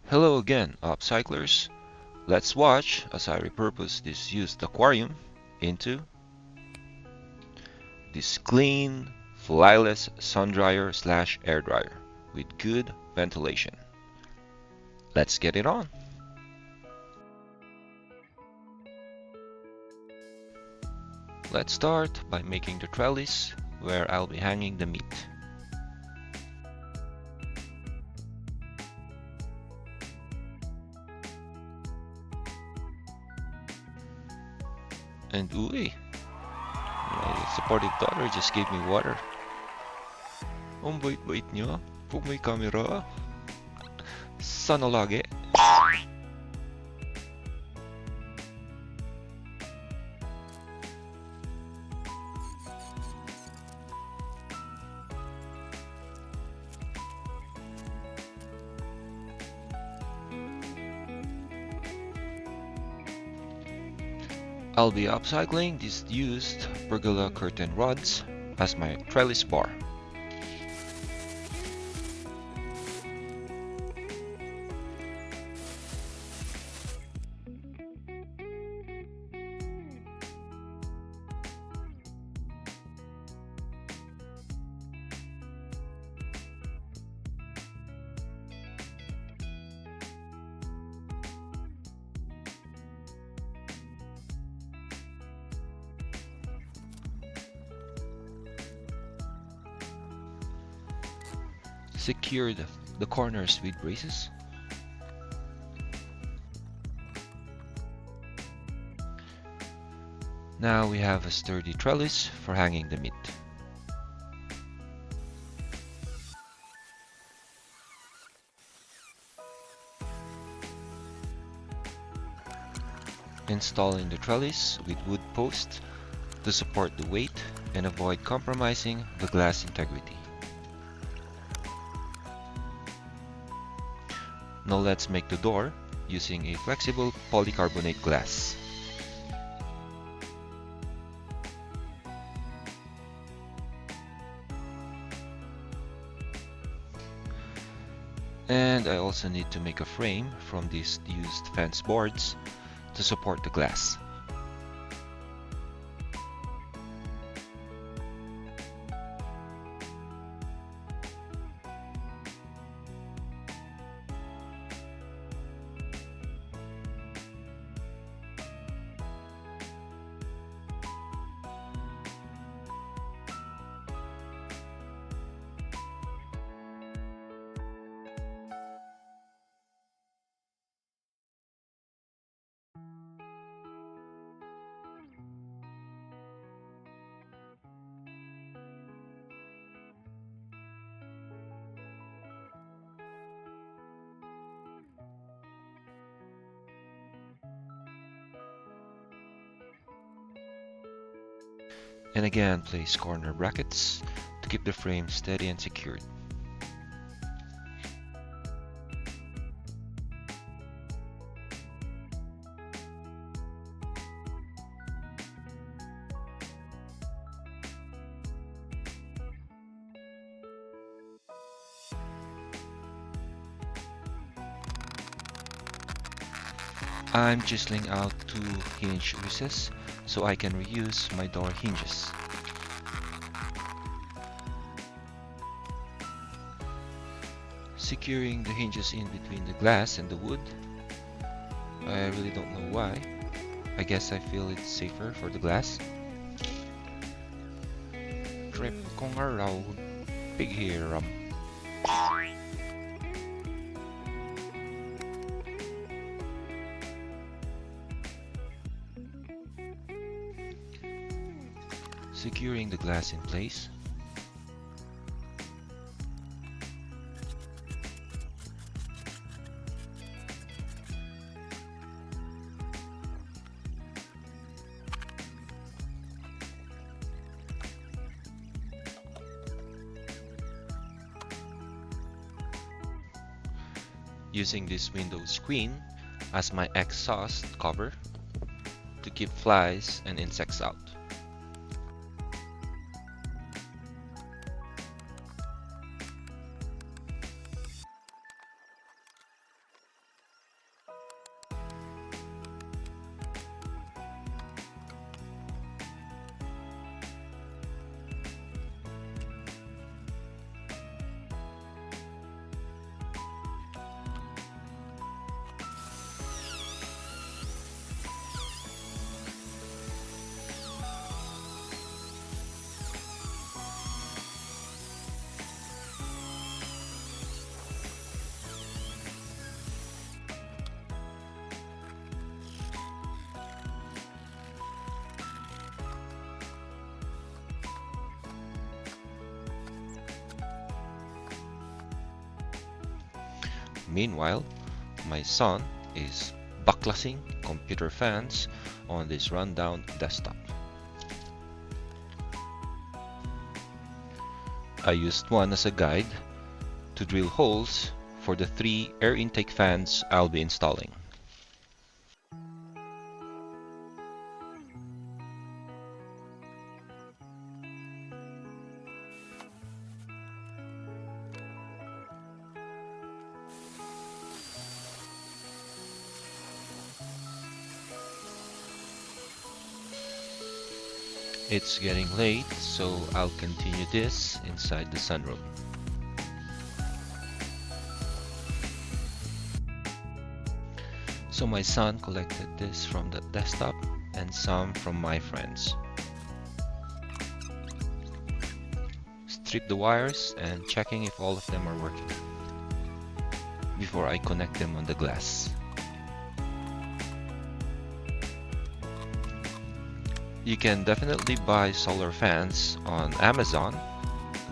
Hello again, upcyclers. Let's watch as I repurpose this used aquarium into this clean, flyless sun dryer slash air dryer with good ventilation. Let's get it on. Let's start by making the trellis where I'll be hanging the meat. And ooh, my supportive daughter just gave me water. Ang bait-bait niya. Pag may camera. Sana lagi. I'll be upcycling these used pergola curtain rods as my trellis bar. Secured the corners with braces. Now we have a sturdy trellis for hanging the meat. Installing the trellis with wood posts to support the weight and avoid compromising the glass integrity. Now let's make the door using a flexible polycarbonate glass. And I also need to make a frame from these used fence boards to support the glass. And again, place corner brackets to keep the frame steady and secured. I'm chiseling out 2 hinge recesses so I can reuse my door hinges. Securing the hinges in between the glass and the wood. I really don't know why. I guess I feel it's safer for the glass. Trip kong araw, big hiram. Securing the glass in place. Using this window screen as my exhaust cover to keep flies and insects out. Meanwhile, my son is backlashing computer fans on this rundown desktop. I used one as a guide to drill holes for the 3 air intake fans I'll be installing. It's getting late, so I'll continue this inside the sunroom. So my son collected this from the desktop and some from my friends. Strip the wires and checking if all of them are working before I connect them on the glass. You can definitely buy solar fans on Amazon.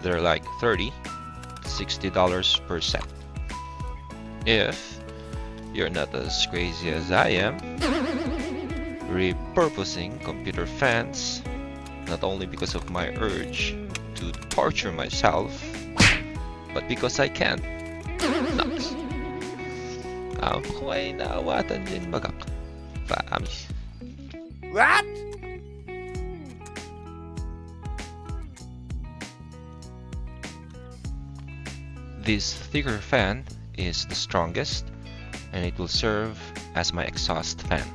They're like $60 per set. If you're not as crazy as I am, repurposing computer fans, not only because of my urge to torture myself, but because I can. Nuts. Ako ay naawatan din bagak. Promise. What? This thicker fan is the strongest, and it will serve as my exhaust fan.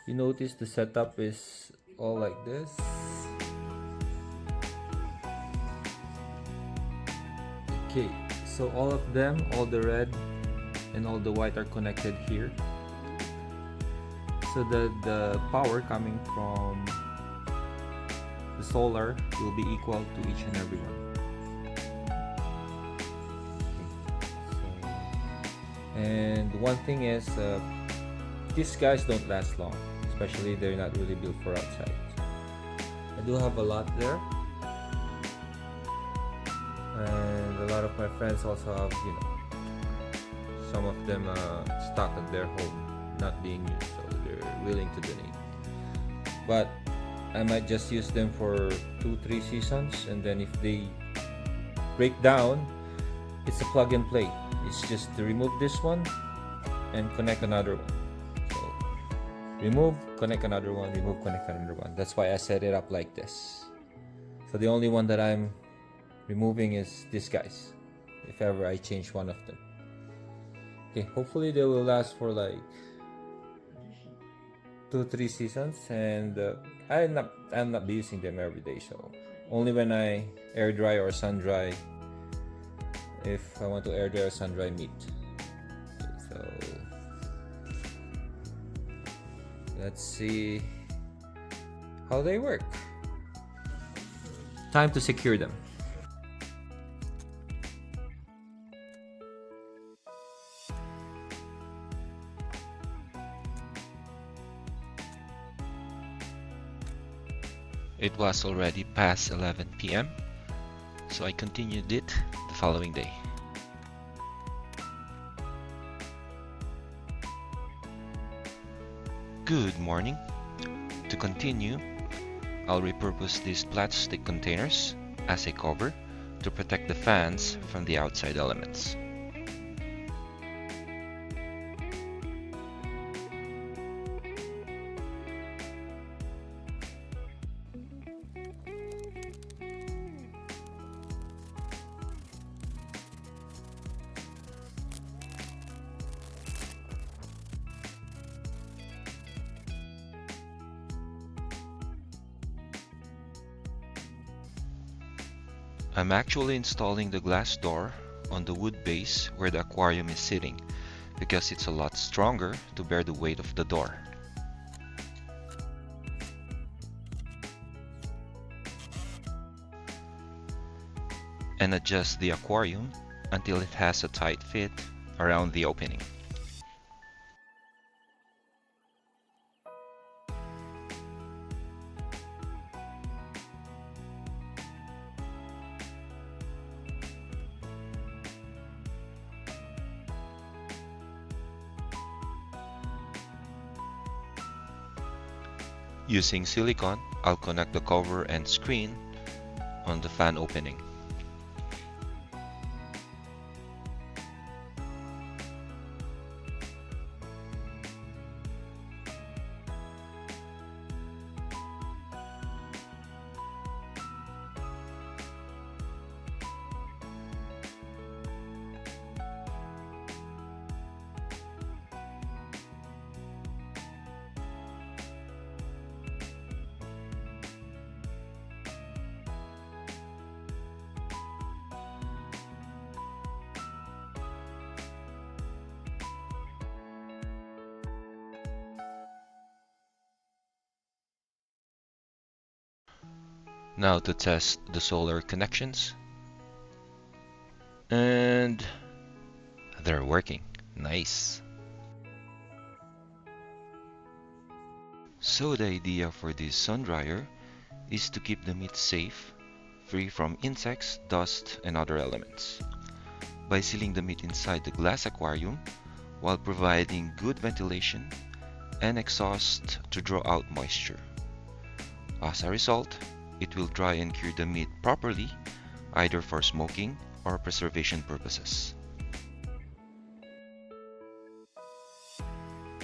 You notice the setup is all like this. Okay, so all of them, all the red and all the white are connected here. So the power coming from the solar will be equal to each and every one. Okay, so, and one thing is, these guys don't last long. Especially they're not really built for outside. I do have a lot there, and a lot of my friends also have, some of them stuck at their home, not being used, so they're willing to donate. But I might just use them for 2-3 seasons, and then if they break down, it's a plug and play. It's just to remove this one and connect another one. Remove, connect another one, remove, connect another one. That's why I set it up like this. So the only one that I'm removing is these guys, if ever I change one of them. Okay, hopefully they will last for like 2-3 seasons, and I'm not be using them every day, so only when I air dry or sun dry, if I want to air dry or sun dry meat. Okay, so let's see how they work. Time to secure them. It was already past 11 p.m., so I continued it the following day. Good morning. To continue, I'll repurpose these plastic containers as a cover to protect the fans from the outside elements. I'm actually installing the glass door on the wood base where the aquarium is sitting, because it's a lot stronger to bear the weight of the door. and adjust the aquarium until it has a tight fit around the opening. Using silicone, I'll connect the cover and screen on the fan opening. Now to test the solar connections. And they're working. Nice. So the idea for this sun dryer is to keep the meat safe, free from insects, dust, and other elements. By sealing the meat inside the glass aquarium while providing good ventilation and exhaust to draw out moisture. As a result, it will dry and cure the meat properly, either for smoking or preservation purposes.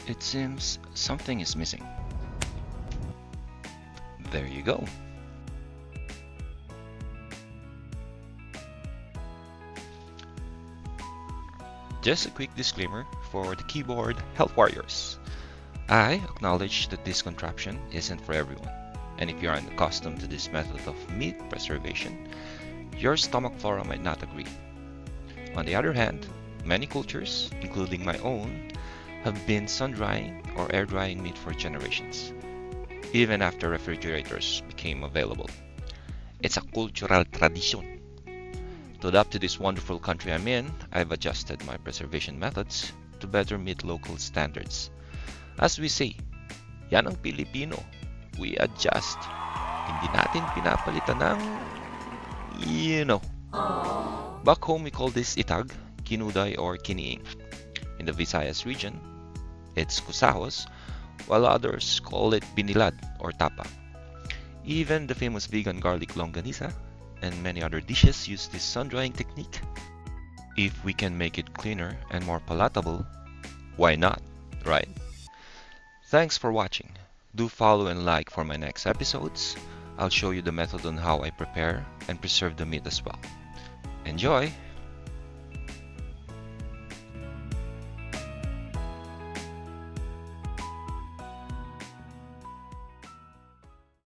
It seems something is missing. There you go. Just a quick disclaimer for the keyboard health warriors. I acknowledge that this contraption isn't for everyone, and if you aren't accustomed to this method of meat preservation, your stomach flora might not agree. On the other hand, many cultures, including my own, have been sun-drying or air-drying meat for generations, even after refrigerators became available. It's a cultural tradition. To adapt to this wonderful country I'm in, I've adjusted my preservation methods to better meet local standards. As we say, yan ang Pilipino. We adjust. Hindi natin pinapalitan ng, Back home we call this itag, kinuday, or kiniing. In the Visayas region, it's kusahos, while others call it binilad or tapa. Even the famous vegan garlic longanisa and many other dishes use this sun-drying technique. If we can make it cleaner and more palatable, why not, right? Thanks for watching. Do follow and like for my next episodes. I'll show you the method on how I prepare and preserve the meat as well. Enjoy!